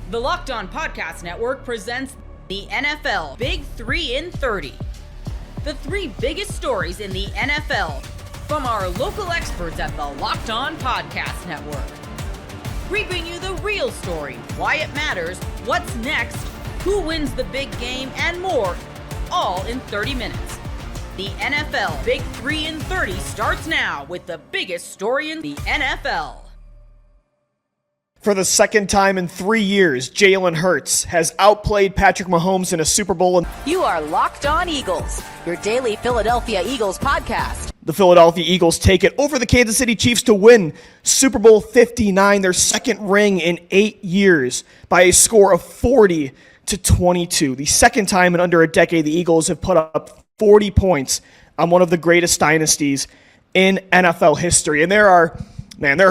The Locked On Podcast Network presents the NFL Big 3 in 30. The three biggest stories in the NFL from our local experts at the Locked On Podcast Network. We bring you the real story, why it matters, what's next, who wins the big game, and more, all in 30 minutes. The NFL Big 3 in 30 starts now with the biggest story in the NFL. For the second time in 3 years, Jalen Hurts has outplayed Patrick Mahomes in a Super Bowl. You are Locked On Eagles, your daily Philadelphia Eagles podcast. The Philadelphia Eagles take it over the Kansas City Chiefs to win Super Bowl 59, their second ring in 8 years, by a score of 40-22. The second time in under a decade the Eagles have put up 40 points on one of the greatest dynasties in NFL history. And there are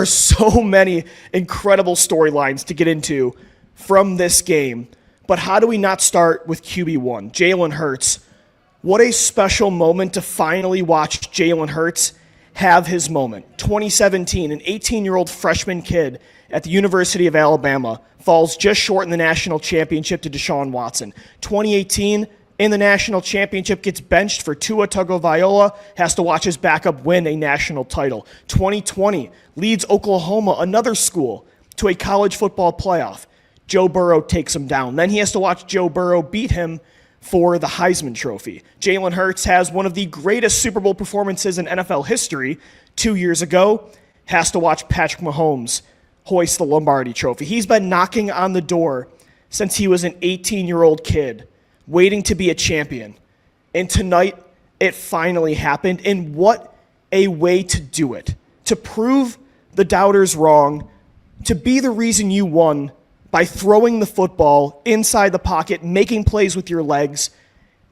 so many incredible storylines to get into from this game. But how do we not start with QB1, Jalen Hurts? What a special moment to finally watch Jalen Hurts have his moment. 2017, an 18-year-old freshman kid at the University of Alabama falls just short in the national championship to Deshaun Watson. 2018, in the national championship, gets benched for Tua Tagovailoa, has to watch his backup win a national title. 2020, leads Oklahoma, another school, to a college football playoff. Joe Burrow takes him down. Then he has to watch Joe Burrow beat him for the Heisman Trophy. Jalen Hurts has one of the greatest Super Bowl performances in NFL history 2 years ago, has to watch Patrick Mahomes hoist the Lombardi Trophy. He's been knocking on the door since he was an 18-year-old kid, waiting to be a champion. And tonight, it finally happened. And what a way to do it. To prove the doubters wrong, to be the reason you won by throwing the football inside the pocket, making plays with your legs,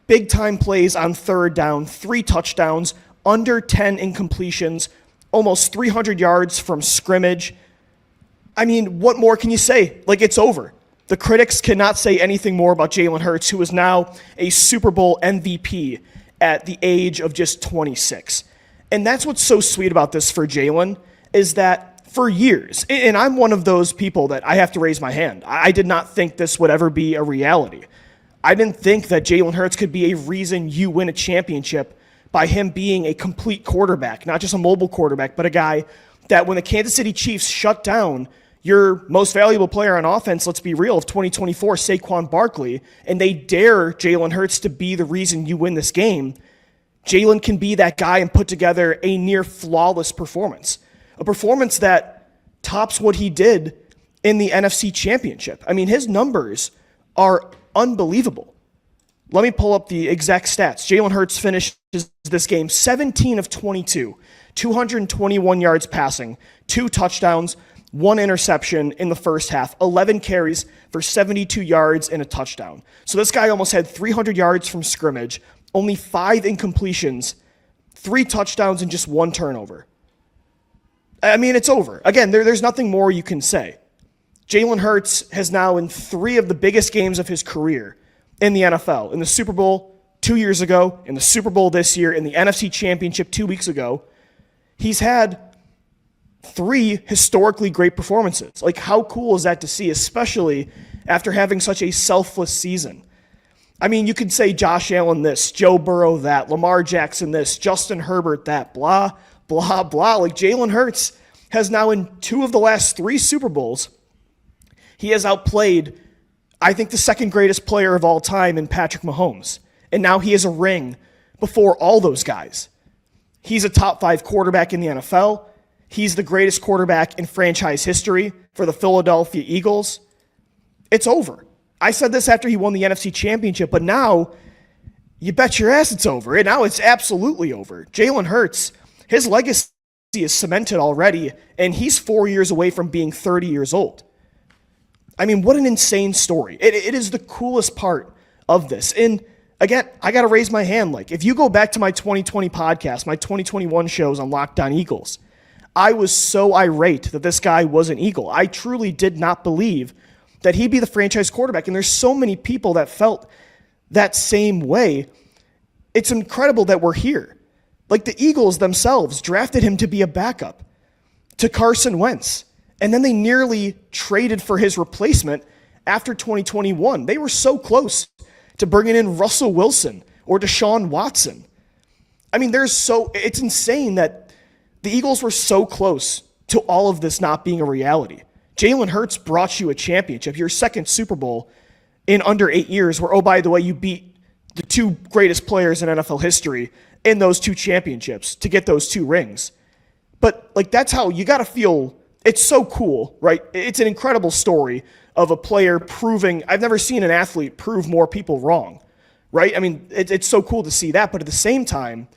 big-time plays on third down, 3 touchdowns, under 10 incompletions, almost 300 yards from scrimmage. I mean, what more can you say? Like, it's over. The critics cannot say anything more about Jalen Hurts, who is now a Super Bowl MVP at the age of just 26. And that's what's so sweet about this for Jalen, is that for years, and I'm one of those people that I have to raise my hand, I did not think this would ever be a reality. I didn't think that Jalen Hurts could be a reason you win a championship by him being a complete quarterback, not just a mobile quarterback, but a guy that when the Kansas City Chiefs shut down your most valuable player on offense, let's be real, of 2024, Saquon Barkley, and they dare Jalen Hurts to be the reason you win this game, Jalen can be that guy and put together a near flawless performance. A performance that tops what he did in the NFC Championship. I mean, his numbers are unbelievable. Let me pull up the exact stats. Jalen Hurts finished this game 17 of 22, 221 yards passing, 2 touchdowns, 1 interception in the first half, 11 carries for 72 yards and a touchdown. So this guy almost had 300 yards from scrimmage, only 5 incompletions, 3 touchdowns, and just 1 turnover. I mean, it's over. Again, there's nothing more you can say. Jalen Hurts has now, in 3 of the biggest games of his career in the NFL, in the Super Bowl 2 years ago, in the Super Bowl this year, in the NFC Championship 2 weeks ago, he's had 3 historically great performances. Like, how cool is that to see, especially after having such a selfless season? I mean, you could say Josh Allen this, Joe Burrow that, Lamar Jackson this, Justin Herbert that, blah, blah, blah. Like, Jalen Hurts has now, in 2 of the last 3 Super Bowls, he has outplayed, I think, the second greatest player of all time in Patrick Mahomes. And now he has a ring before all those guys. He's a top 5 quarterback in the NFL. He's the greatest quarterback in franchise history for the Philadelphia Eagles. It's over. I said this after he won the NFC Championship, but now you bet your ass it's over. And now it's absolutely over. Jalen Hurts, his legacy is cemented already, and he's 4 years away from being 30 years old. I mean, what an insane story. It is the coolest part of this. And again, I got to raise my hand. Like, if you go back to my 2020 podcast, my 2021 shows on Locked On Eagles, I was so irate that this guy was an Eagle. I truly did not believe that he'd be the franchise quarterback. And there's so many people that felt that same way. It's incredible that we're here. Like, the Eagles themselves drafted him to be a backup to Carson Wentz. And then they nearly traded for his replacement after 2021. They were so close to bringing in Russell Wilson or Deshaun Watson. I mean, it's insane that the Eagles were so close to all of this not being a reality. Jalen Hurts brought you a championship, your second Super Bowl in under 8 years, where, oh, by the way, you beat the two greatest players in NFL history in those two championships to get those two rings. But, like, that's how you got to feel. It's so cool, right? It's an incredible story of a player proving. I've never seen an athlete prove more people wrong, right? I mean, it's so cool to see that. But at the same time,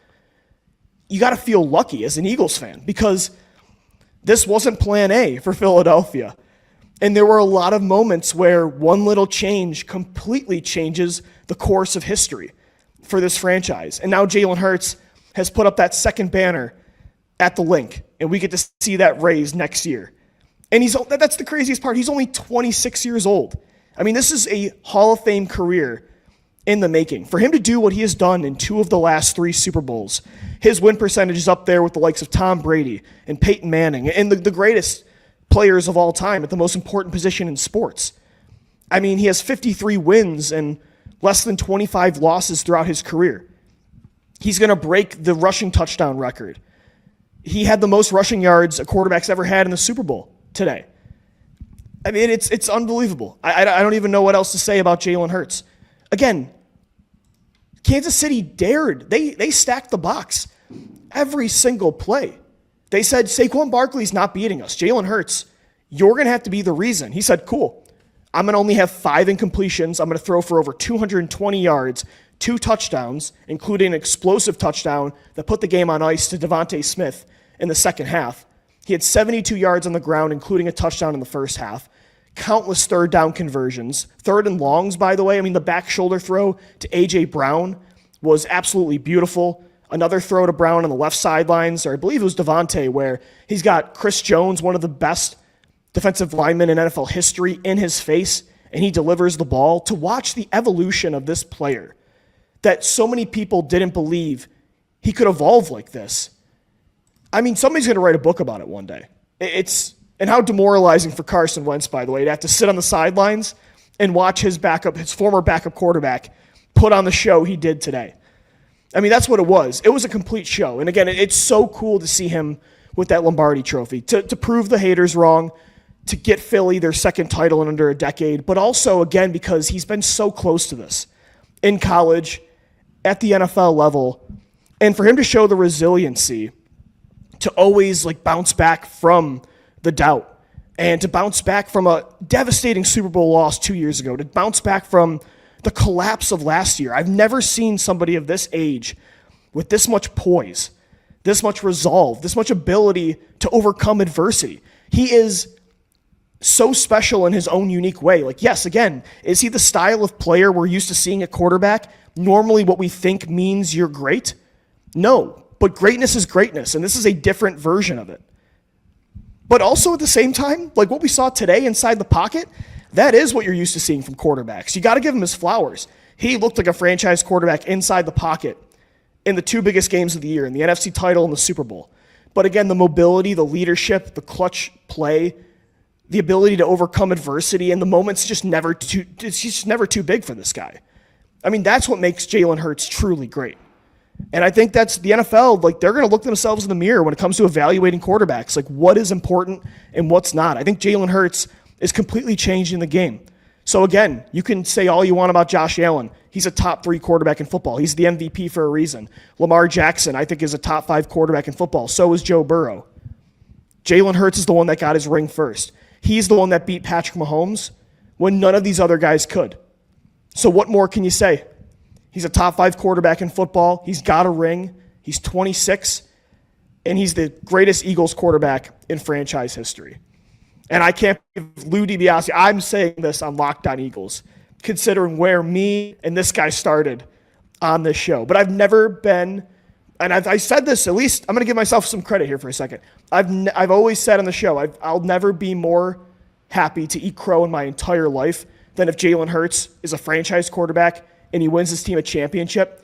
you got to feel lucky as an Eagles fan because this wasn't plan A for Philadelphia. And there were a lot of moments where one little change completely changes the course of history for this franchise. And now Jalen Hurts has put up that second banner at the link, and we get to see that raised next year. And that's the craziest part. He's only 26 years old. I mean, this is a Hall of Fame career in the making. For him to do what he has done in 2 of the last 3 Super Bowls, his win percentage is up there with the likes of Tom Brady and Peyton Manning and the greatest players of all time at the most important position in sports. I mean, he has 53 wins and less than 25 losses throughout his career. He's going to break the rushing touchdown record. He had the most rushing yards a quarterback's ever had in the Super Bowl today. I mean, it's unbelievable. I don't even know what else to say about Jalen Hurts. Again, Kansas City dared. They stacked the box every single play. They said, Saquon Barkley's not beating us. Jalen Hurts, you're going to have to be the reason. He said, cool. I'm going to only have 5 incompletions. I'm going to throw for over 220 yards, 2 touchdowns, including an explosive touchdown that put the game on ice to Devontae Smith in the second half. He had 72 yards on the ground, including a touchdown in the first half. Countless third down conversions. Third and longs, by the way. I mean, the back shoulder throw to A.J. Brown was absolutely beautiful. Another throw to Brown on the left sidelines, or I believe it was Devontae, where he's got Chris Jones, one of the best defensive linemen in NFL history, in his face, and he delivers the ball. To watch the evolution of this player that so many people didn't believe he could evolve like this. I mean, somebody's going to write a book about it one day. And how demoralizing for Carson Wentz, by the way, to have to sit on the sidelines and watch his former backup quarterback, put on the show he did today. I mean, that's what it was. It was a complete show. And again, it's so cool to see him with that Lombardi trophy, to prove the haters wrong, to get Philly their second title in under a decade, but also, again, because he's been so close to this in college, at the NFL level, and for him to show the resiliency to always bounce back from the doubt and to bounce back from a devastating Super Bowl loss 2 years ago, to bounce back from the collapse of last year. I've never seen somebody of this age with this much poise, this much resolve, this much ability to overcome adversity. He is so special in his own unique way. Yes, again, is he the style of player we're used to seeing at quarterback? Normally what we think means you're great? No, but greatness is greatness, and this is a different version of it. But also at the same time, what we saw today inside the pocket, that is what you're used to seeing from quarterbacks. You got to give him his flowers. He looked like a franchise quarterback inside the pocket in the 2 biggest games of the year, in the NFC title and the Super Bowl. But again, the mobility, the leadership, the clutch play, the ability to overcome adversity, and the moment's just never too big for this guy. I mean, that's what makes Jalen Hurts truly great. And I think that's the NFL, they're going to look themselves in the mirror when it comes to evaluating quarterbacks, what is important and what's not. I think Jalen Hurts is completely changing the game. So again, you can say all you want about Josh Allen. He's a top 3 quarterback in football. He's the MVP for a reason. Lamar Jackson, I think, is a top 5 quarterback in football. So is Joe Burrow. Jalen Hurts is the one that got his ring first. He's the one that beat Patrick Mahomes when none of these other guys could. So what more can you say? He's a top 5 quarterback in football. He's got a ring. He's 26, and he's the greatest Eagles quarterback in franchise history. And I can't believe Lou DiBiase, I'm saying this on Locked On Eagles, considering where me and this guy started on this show. But I've never been, and I said this, at least I'm going to give myself some credit here for a second. I've always said on the show, I'll never be more happy to eat crow in my entire life than if Jalen Hurts is a franchise quarterback and he wins his team a championship.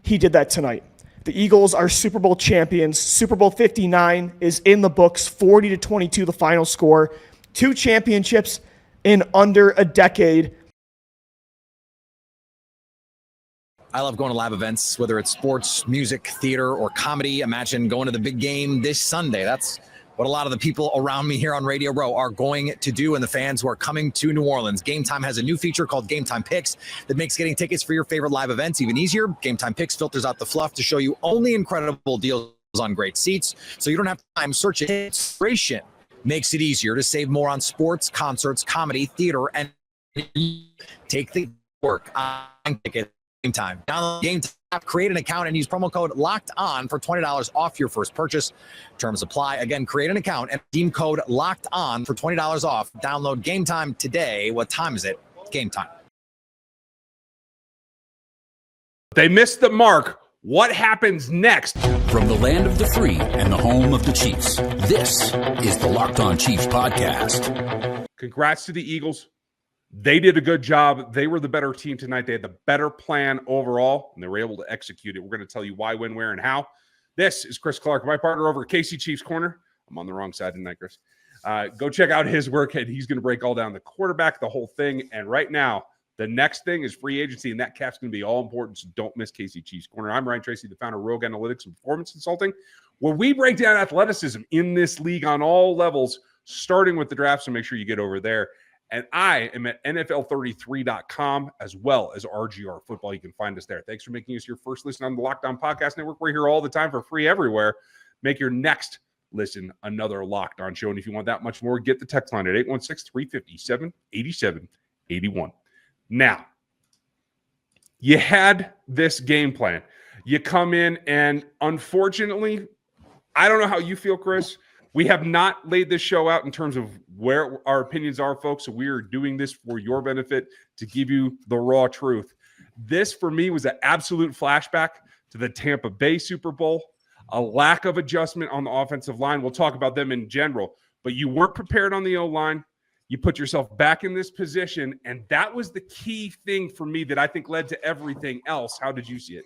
He did that tonight. The Eagles are Super Bowl champions. Super Bowl 59 is in the books, 40-22 the final score. 2 championships in under a decade. I love going to live events, whether it's sports, music, theater, or comedy. Imagine going to the big game this Sunday. That's what a lot of the people around me here on Radio Row are going to do, and the fans who are coming to New Orleans. Gametime has a new feature called Gametime Picks that makes getting tickets for your favorite live events even easier. Gametime Picks filters out the fluff to show you only incredible deals on great seats, so you don't have time searching. Inspiration makes it easier to save more on sports, concerts, comedy, theater, and take the work on tickets. Gametime. Download Gametime app, create an account, and use promo code LOCKEDON for $20 off your first purchase. Terms apply. Again, create an account and redeem code LOCKEDON for $20 off. Download Gametime today. What time is it? Gametime. They missed the mark. What happens next? From the land of the free and the home of the Chiefs, this is the Locked On Chiefs podcast. Congrats to the Eagles. They did a good job. They were the better team tonight. They had the better plan overall, and they were able to execute it. We're going to tell you why, when, where, and how. This is Chris Clark, my partner over at KC Chiefs Corner. I'm on the wrong side tonight, Chris. Go check out his work, and he's going to break all down the quarterback, the whole thing. And right now, the next thing is free agency, and that cap's going to be all important, so don't miss KC Chiefs Corner. I'm Ryan Tracy, the founder of Rogue Analytics and Performance Consulting, where we break down athleticism in this league on all levels, starting with the draft, so make sure you get over there. And I am at NFL33.com as well as RGR Football. You can find us there. Thanks for making us your first listen on the Locked On Podcast Network. We're here all the time for free everywhere. Make your next listen another Locked On show. And if you want that much more, get the text line at 816-357-8781. Now, you had this game plan. You come in, and unfortunately, I don't know how you feel, Chris. We have not laid this show out in terms of where our opinions are, folks. So we are doing this for your benefit to give you the raw truth. This, for me, was an absolute flashback to the Tampa Bay Super Bowl, a lack of adjustment on the offensive line. We'll talk about them in general, but you weren't prepared on the O-line. You put yourself back in this position, and that was the key thing for me that I think led to everything else. How did you see it?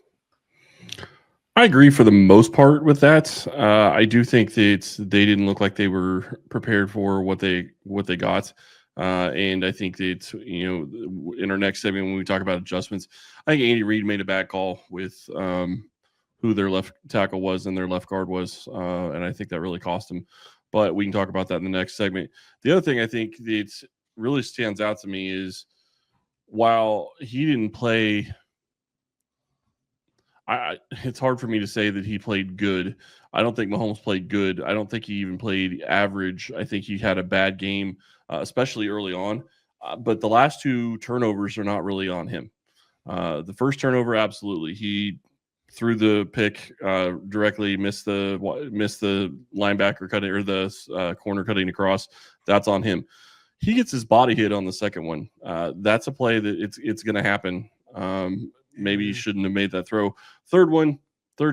I agree for the most part with that. I do think that they didn't look like they were prepared for what they got. And I think that, in our next segment, when we talk about adjustments, I think Andy Reid made a bad call with who their left tackle was and their left guard was. And I think that really cost them. But we can talk about that in the next segment. The other thing I think that really stands out to me is while he didn't play – it's hard for me to say that he played good. I don't think Mahomes played good. I don't think he even played average. I think he had a bad game, especially early on. But the last two turnovers are not really on him. The first turnover, absolutely. He threw the pick directly, missed the linebacker cutting or the corner cutting across. That's on him. He gets his body hit on the second one. That's a play that it's going to happen. Maybe you shouldn't have made that throw. Third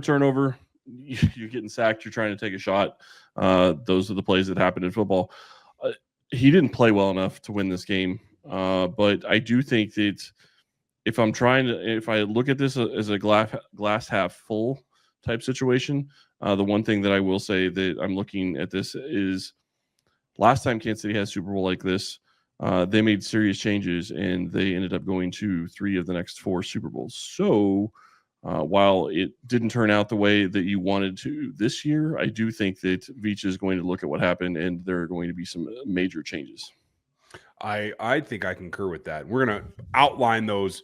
turnover, you're getting sacked. You're trying to take a shot. Those are the plays that happen in football. He didn't play well enough to win this game. But I do think that if I look at this as a glass half full type situation, the one thing that I will say that I'm looking at this is last time Kansas City had a Super Bowl like this, they made serious changes, and they ended up going to 3 of the next 4 Super Bowls. So while it didn't turn out the way that you wanted to this year, I do think that Veach is going to look at what happened, and there are going to be some major changes. I think I concur with that. We're going to outline those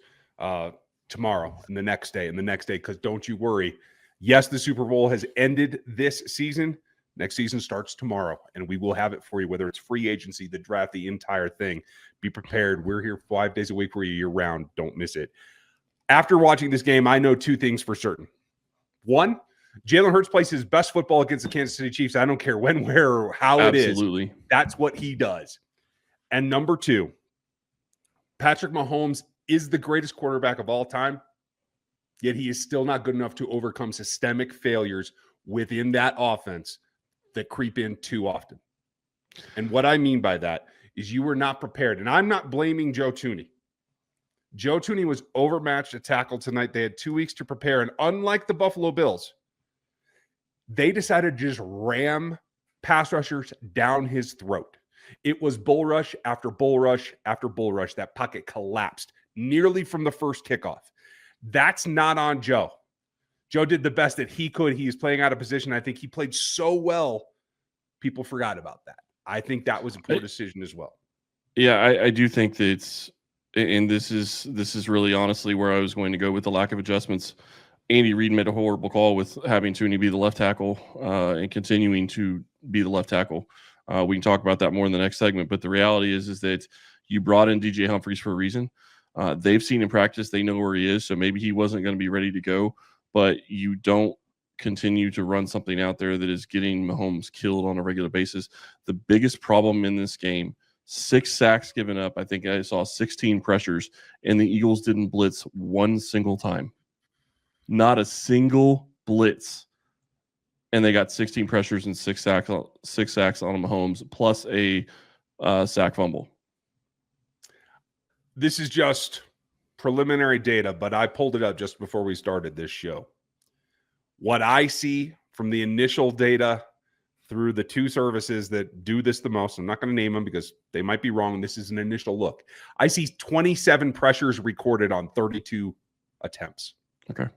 tomorrow and the next day, because don't you worry. Yes, the Super Bowl has ended this season. Next season starts tomorrow, and we will have it for you, whether it's free agency, the draft, the entire thing. Be prepared. We're here 5 days a week for you year-round. Don't miss it. After watching this game, I know 2 things for certain. 1, Jalen Hurts plays his best football against the Kansas City Chiefs. I don't care when, where, or how it is. Absolutely. That's what he does. And number 2, Patrick Mahomes is the greatest quarterback of all time, yet he is still not good enough to overcome systemic failures within that offense that creep in too often. And what I mean by that is you were not prepared. And I'm not blaming Joe Thuney. Joe Thuney was overmatched at tackle tonight. They had 2 weeks to prepare. And unlike the Buffalo Bills, they decided to just ram pass rushers down his throat. It was bull rush after bull rush after bull rush. That pocket collapsed nearly from the first kickoff. That's not on Joe. Joe did the best that he could. He was playing out of position. I think he played so well, people forgot about that. I think that was a poor decision as well. Yeah, I do think that it's, and this is really honestly where I was going to go with the lack of adjustments. Andy Reid made a horrible call with having Tooney be the left tackle and continuing to be the left tackle. We can talk about that more in the next segment, but the reality is that you brought in DJ Humphries for a reason. They've seen him practice. They know where he is, so maybe he wasn't going to be ready to go, but you don't continue to run something out there that is getting Mahomes killed on a regular basis. The biggest problem in this game, 6 sacks given up. I think I saw 16 pressures, and the Eagles didn't blitz one single time. Not a single blitz. And they got 16 pressures and 6 sacks on Mahomes, plus a sack fumble. This is just preliminary data, but I pulled it up just before we started this show. What I see from the initial data through the 2 services that do this the most, I'm not going to name them because they might be wrong. This is an initial look. I see 27 pressures recorded on 32 attempts. Okay.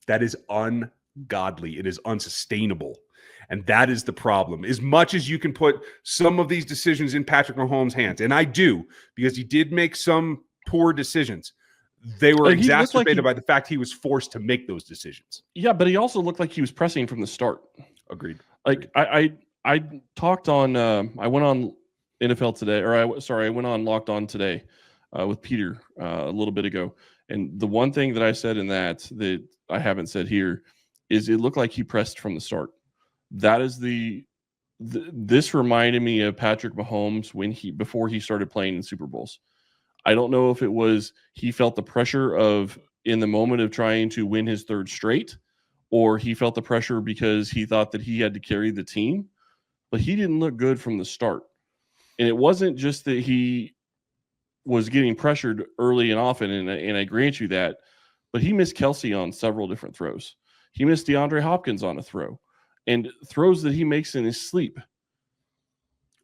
That is ungodly. It is unsustainable. And that is the problem. As much as you can put some of these decisions in Patrick Mahomes' hands, and I do, because he did make some poor decisions, they were exacerbated by the fact he was forced to make those decisions. Yeah, but he also looked like he was pressing from the start. Agreed. Like I talked on I went on NFL Today, or I went on Locked On Today with Peter a little bit ago. And the one thing that I said in that I haven't said here is it looked like he pressed from the start. That is this reminded me of Patrick Mahomes before he started playing in Super Bowls. I don't know if it was he felt the pressure of in the moment of trying to win his 3rd straight, or he felt the pressure because he thought that he had to carry the team, but he didn't look good from the start. And it wasn't just that he was getting pressured early and often, and I grant you that, but he missed Kelsey on several different throws. He missed DeAndre Hopkins on a throw, and throws that he makes in his sleep.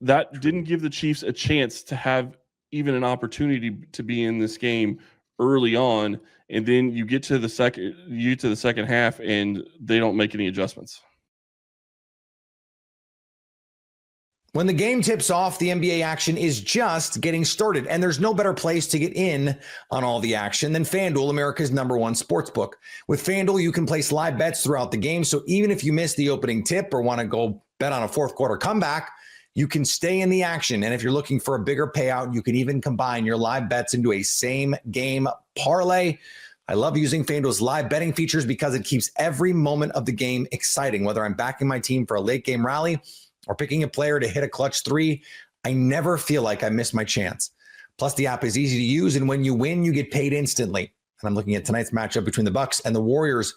That didn't give the Chiefs a chance to have even an opportunity to be in this game early on, and then you get to the second half and they don't make any adjustments. When the game tips off, the NBA action is just getting started, and there's no better place to get in on all the action than FanDuel, America's #1 sportsbook. With FanDuel, you can place live bets throughout the game, so even if you miss the opening tip or want to go bet on a 4th quarter comeback, you can stay in the action. And if you're looking for a bigger payout, you can even combine your live bets into a same-game parlay. I love using FanDuel's live betting features because it keeps every moment of the game exciting. Whether I'm backing my team for a late-game rally or picking a player to hit a clutch 3, I never feel like I missed my chance. Plus, the app is easy to use, and when you win, you get paid instantly. And I'm looking at tonight's matchup between the Bucks and the Warriors.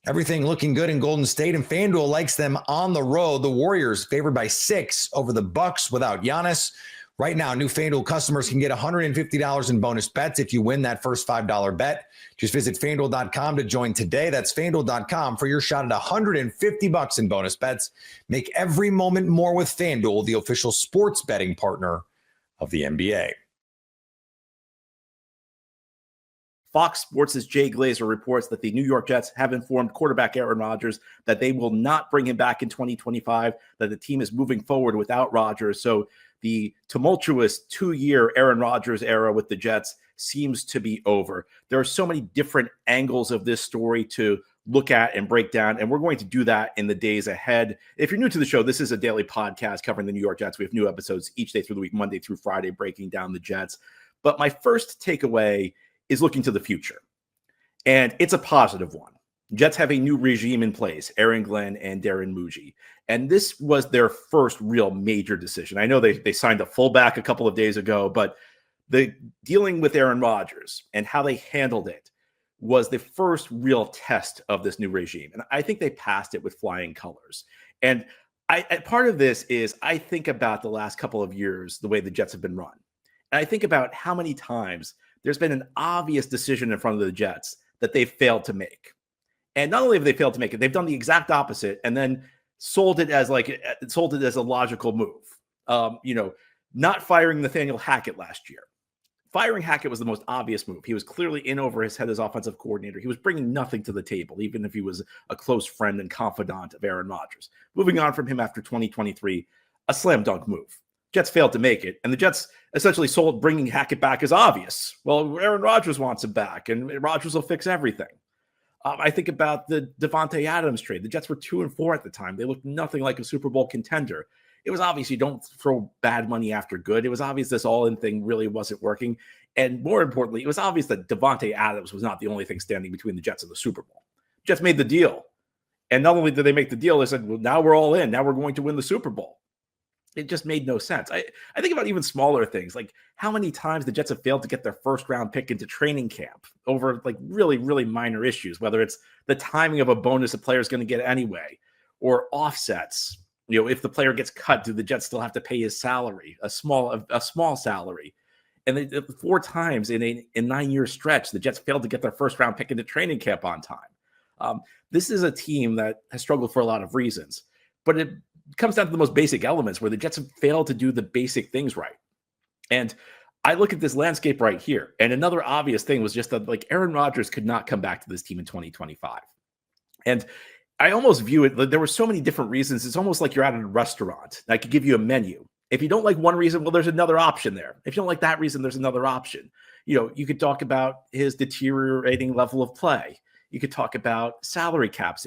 Everything looking good in Golden State, and FanDuel likes them on the road. The Warriors favored by 6 over the Bucks without Giannis. Right now, new FanDuel customers can get $150 in bonus bets if you win that first $5 bet. Just visit FanDuel.com to join today. That's FanDuel.com for your shot at $150 in bonus bets. Make every moment more with FanDuel, the official sports betting partner of the NBA. Fox Sports' Jay Glazer reports that the New York Jets have informed quarterback Aaron Rodgers that they will not bring him back in 2025, that the team is moving forward without Rodgers. So the tumultuous 2-year Aaron Rodgers era with the Jets seems to be over. There are so many different angles of this story to look at and break down, and we're going to do that in the days ahead. If you're new to the show, this is a daily podcast covering the New York Jets. We have new episodes each day through the week, Monday through Friday, breaking down the Jets. But my first takeaway is looking to the future, and it's a positive one. Jets have a new regime in place, Aaron Glenn and Darren Muji. And this was their first real major decision. I know they signed a fullback a couple of days ago, but the dealing with Aaron Rodgers and how they handled it was the first real test of this new regime. And I think they passed it with flying colors. And part of this is I think about the last couple of years, the way the Jets have been run. And I think about how many times there's been an obvious decision in front of the Jets that they've failed to make. And not only have they failed to make it, they've done the exact opposite and then sold it as a logical move. not firing Nathaniel Hackett last year. Firing Hackett was the most obvious move. He was clearly in over his head as offensive coordinator. He was bringing nothing to the table, even if he was a close friend and confidant of Aaron Rodgers. Moving on from him after 2023, a slam dunk move. Jets failed to make it, and the Jets essentially sold bringing Hackett back as obvious. Well, Aaron Rodgers wants him back, and Rodgers will fix everything. I think about the Devontae Adams trade. The Jets were 2-4 at the time. They looked nothing like a Super Bowl contender. It was obvious you don't throw bad money after good. It was obvious this all-in thing really wasn't working. And more importantly, it was obvious that Devontae Adams was not the only thing standing between the Jets and the Super Bowl. Jets made the deal. And not only did they make the deal, they said, well, now we're all in. Now we're going to win the Super Bowl. It just made no sense. I think about even smaller things, like how many times the Jets have failed to get their first-round pick into training camp over like really, really minor issues, whether it's the timing of a bonus a player is going to get anyway, or offsets. You know, if the player gets cut, do the Jets still have to pay his salary, a small salary? And 4 times in a 9-year stretch, the Jets failed to get their first-round pick into training camp on time. This is a team that has struggled for a lot of reasons, but it comes down to the most basic elements where the Jets have failed to do the basic things right. And I look at this landscape right here, and another obvious thing was just that like Aaron Rodgers could not come back to this team in 2025. And I almost view it, there were so many different reasons. It's almost like you're at a restaurant. I could give you a menu. If you don't like one reason, well, there's another option there. If you don't like that reason, there's another option. You know, you could talk about his deteriorating level of play. You could talk about salary cap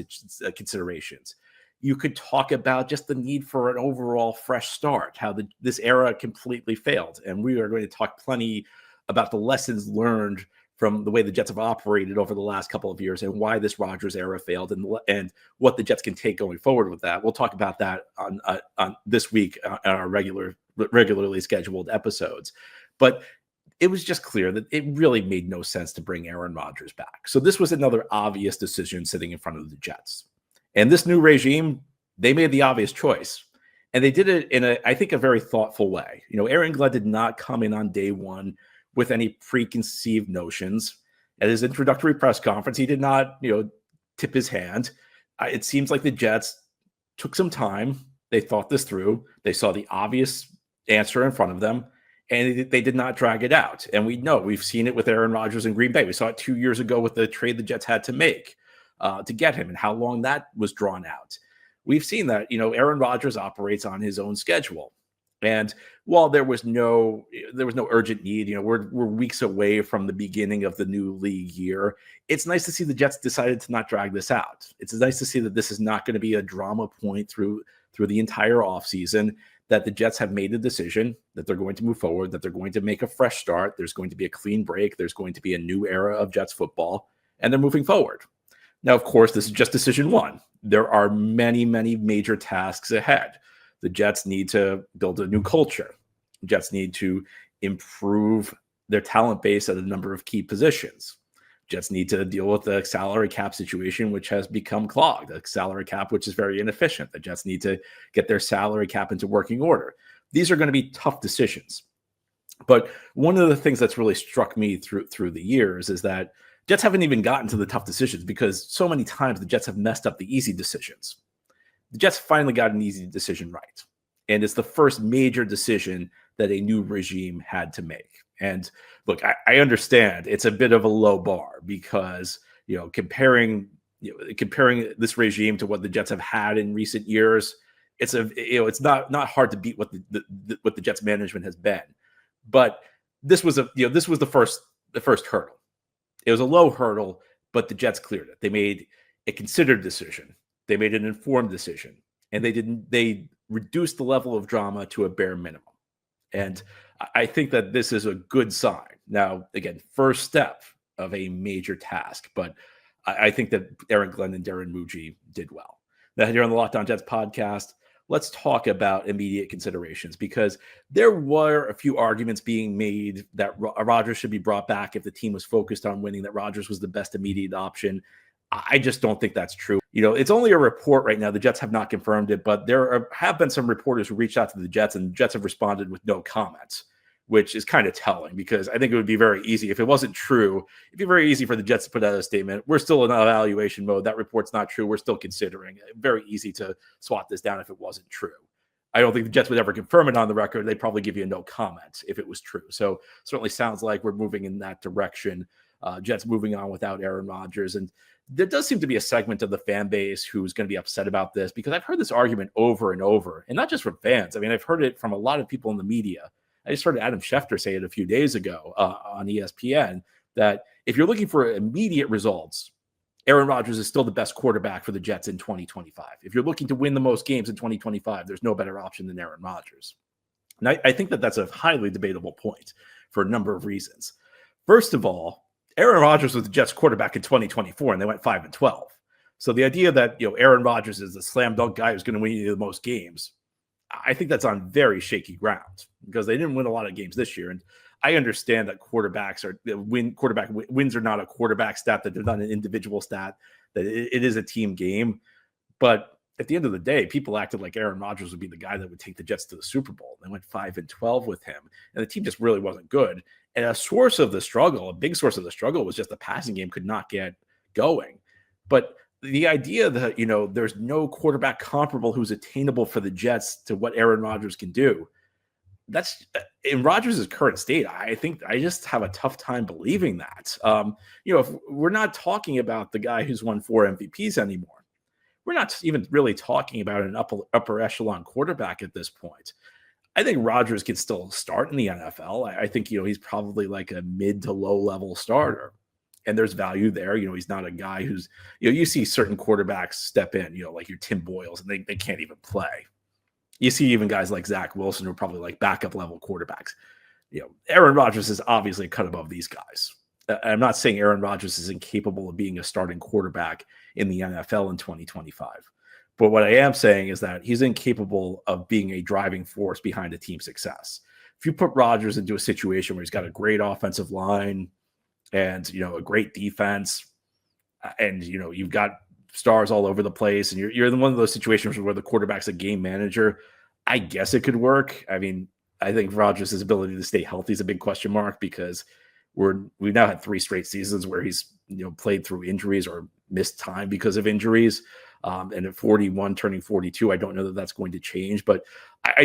considerations. You could talk about just the need for an overall fresh start, how this era completely failed. And we are going to talk plenty about the lessons learned from the way the Jets have operated over the last couple of years and why this Rodgers era failed and what the Jets can take going forward with that. We'll talk about that on this week on our regularly scheduled episodes. But it was just clear that it really made no sense to bring Aaron Rodgers back. So this was another obvious decision sitting in front of the Jets. And this new regime, they made the obvious choice. And they did it in I think, a very thoughtful way. You know, Aaron Glenn did not come in on day one with any preconceived notions. At his introductory press conference, he did not, tip his hand. It seems like the Jets took some time. They thought this through. They saw the obvious answer in front of them, and they did not drag it out. And we've seen it with Aaron Rodgers in Green Bay. We saw it 2 years ago with the trade the Jets had to make to get him and how long that was drawn out. We've seen that, Aaron Rodgers operates on his own schedule. And while there was no urgent need, we're weeks away from the beginning of the new league year. It's nice to see the Jets decided to not drag this out. It's nice to see that this is not going to be a drama point through the entire offseason, that the Jets have made a decision that they're going to move forward, that they're going to make a fresh start. There's going to be a clean break. There's going to be a new era of Jets football, and they're moving forward. Now, of course, this is just decision one. There are many, many major tasks ahead. The Jets need to build a new culture. The Jets need to improve their talent base at a number of key positions. Jets need to deal with the salary cap situation, which has become clogged, a salary cap which is very inefficient. The Jets need to get their salary cap into working order. These are going to be tough decisions. But one of the things that's really struck me through the years is that Jets haven't even gotten to the tough decisions because so many times the Jets have messed up the easy decisions. The Jets finally got an easy decision right. And it's the first major decision that a new regime had to make. And look, I understand it's a bit of a low bar because, comparing this regime to what the Jets have had in recent years, it's not hard to beat what the Jets management has been. But this was the first hurdle. It was a low hurdle, but the Jets cleared it. They made a considered decision. They made an informed decision, and they reduced the level of drama to a bare minimum. And I think that this is a good sign. Now, again, first step of a major task, but I think that Aaron Glenn and Darren Muji did well. Now, here on the Locked On Jets podcast, let's talk about immediate considerations, because there were a few arguments being made that Rodgers should be brought back if the team was focused on winning, that Rodgers was the best immediate option. I just don't think that's true. It's only a report right now. The Jets have not confirmed it, but there have been some reporters who reached out to the Jets, and the Jets have responded with no comments, which is kind of telling, because I think it would be very easy. If it wasn't true, it'd be very easy for the Jets to put out a statement. We're still in evaluation mode. That report's not true. We're still considering it. Very easy to swat this down if it wasn't true. I don't think the Jets would ever confirm it on the record. They'd probably give you a no comment if it was true. So certainly sounds like we're moving in that direction. Jets moving on without Aaron Rodgers. And there does seem to be a segment of the fan base who's going to be upset about this, because I've heard this argument over and over, and not just from fans. I mean, I've heard it from a lot of people in the media. I just heard Adam Schefter say it a few days ago on ESPN, that if you're looking for immediate results, Aaron Rodgers is still the best quarterback for the Jets in 2025. If you're looking to win the most games in 2025, there's no better option than Aaron Rodgers. And I think that that's a highly debatable point for a number of reasons. First of all, Aaron Rodgers was the Jets quarterback in 2024, and they went 5-12. So the idea that, Aaron Rodgers is the slam dunk guy who's going to win you the most games, I think that's on very shaky ground, because they didn't win a lot of games this year. And I understand that quarterback wins are not a quarterback stat, that they're not an individual stat, that it is a team game. But at the end of the day, people acted like Aaron Rodgers would be the guy that would take the Jets to the Super Bowl. They went 5-12 with him, and the team just really wasn't good. And a big source of the struggle was just the passing game could not get going. But the idea that, there's no quarterback comparable who's attainable for the Jets to what Aaron Rodgers can do, that's in Rodgers' current state. I think I just have a tough time believing that. If we're not talking about the guy who's won 4 MVPs anymore, we're not even really talking about an upper echelon quarterback at this point. I think Rodgers can still start in the NFL. I think, he's probably like a mid to low level starter, and there's value there. He's not a guy who's, you see certain quarterbacks step in, like your Tim Boyles, and they can't even play. You see even guys like Zach Wilson, who are probably like backup level quarterbacks. Aaron Rodgers is obviously a cut above these guys. I'm not saying Aaron Rodgers is incapable of being a starting quarterback in the NFL in 2025. But what I am saying is that he's incapable of being a driving force behind a team's success. If you put Rodgers into a situation where he's got a great offensive line and, a great defense, and, you've got stars all over the place, and you're in one of those situations where the quarterback's a game manager, I guess it could work. I mean, I think Rodgers' ability to stay healthy is a big question mark, because we've now had 3 straight seasons where he's played through injuries or missed time because of injuries. And at 41, turning 42, I don't know that that's going to change. But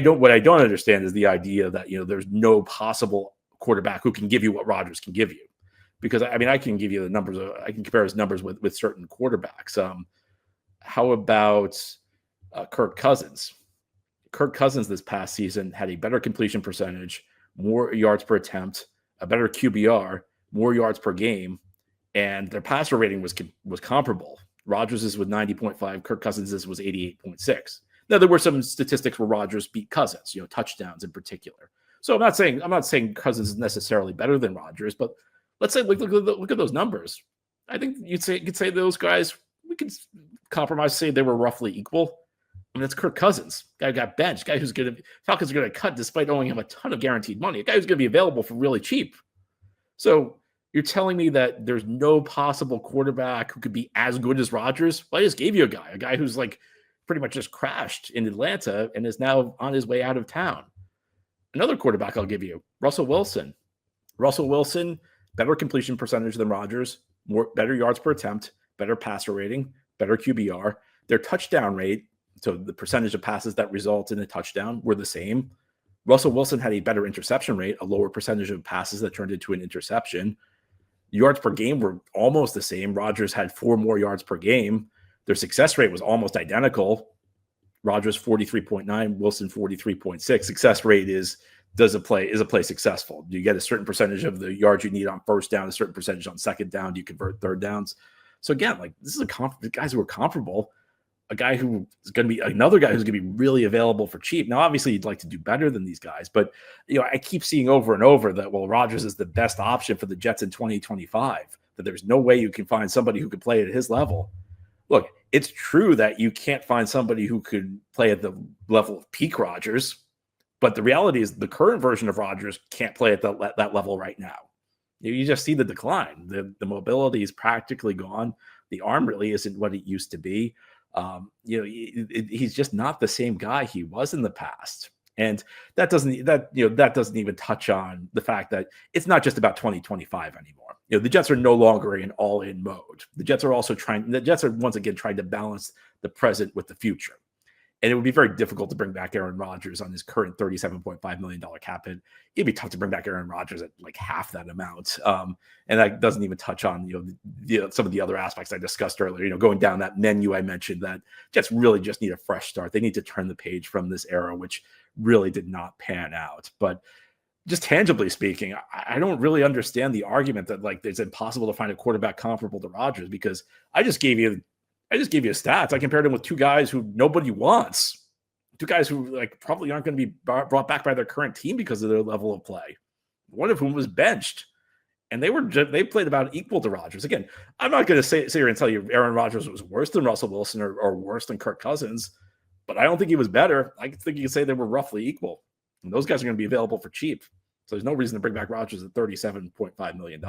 what I don't understand is the idea that there's no possible quarterback who can give you what Rodgers can give you. Because I can give you the numbers. I can compare his numbers with certain quarterbacks. How about Kirk Cousins? Kirk Cousins this past season had a better completion percentage, more yards per attempt, a better QBR, more yards per game, and their passer rating was comparable. Rodgers is with 90.5, Kirk Cousins was 88.6. Now there were some statistics where Rodgers beat Cousins, touchdowns in particular. So I'm not saying Cousins is necessarily better than Rodgers, but let's say look at those numbers. I think you could say those guys, we could compromise, say they were roughly equal. I mean, it's Kirk Cousins, guy who got benched, guy who's Falcons are going to cut despite owing him a ton of guaranteed money, a guy who's going to be available for really cheap. So you're telling me that there's no possible quarterback who could be as good as Rodgers? Well, I just gave you a guy who's like pretty much just crashed in Atlanta and is now on his way out of town. Another quarterback I'll give you, Russell Wilson. Russell Wilson, better completion percentage than Rodgers, better yards per attempt, better passer rating, better QBR. Their touchdown rate, so the percentage of passes that result in a touchdown, were the same. Russell Wilson had a better interception rate, a lower percentage of passes that turned into an interception. Yards per game were almost the same. Rodgers had 4 more yards per game. Their success rate was almost identical. Rodgers 43.9, Wilson 43.6. Success rate is a play successful? Do you get a certain percentage of the yards you need on first down, a certain percentage on second down? Do you convert third downs? So again, like this is guys who are comparable. A guy who is going to be another guy who's going to be really available for cheap. Now, obviously, you'd like to do better than these guys, but I keep seeing over and over that Rodgers is the best option for the Jets in 2025. That there's no way you can find somebody who could play at his level. Look, it's true that you can't find somebody who could play at the level of peak Rodgers, but the reality is the current version of Rodgers can't play at that level right now. You just see the decline. The mobility is practically gone. The arm really isn't what it used to be. He's just not the same guy he was in the past. And that doesn't even touch on the fact that it's not just about 2025 anymore. The Jets are no longer in all-in mode. The Jets are once again trying to balance the present with the future. And it would be very difficult to bring back Aaron Rodgers on his current $37.5 million cap hit. It'd be tough to bring back Aaron Rodgers at like half that amount. And that doesn't even touch on, some of the other aspects I discussed earlier, going down that menu I mentioned that Jets really just need a fresh start. They need to turn the page from this era, which really did not pan out. But just tangibly speaking, I don't really understand the argument that like it's impossible to find a quarterback comparable to Rodgers, because I just gave you stats. I compared him with two guys who nobody wants, two guys who like probably aren't going to be brought back by their current team because of their level of play. One of whom was benched, and they played about equal to Rodgers. Again, I'm not going to sit here and tell you Aaron Rodgers was worse than Russell Wilson or worse than Kirk Cousins, but I don't think he was better. I think you can say they were roughly equal, and those guys are going to be available for cheap. So there's no reason to bring back Rodgers at $37.5 million.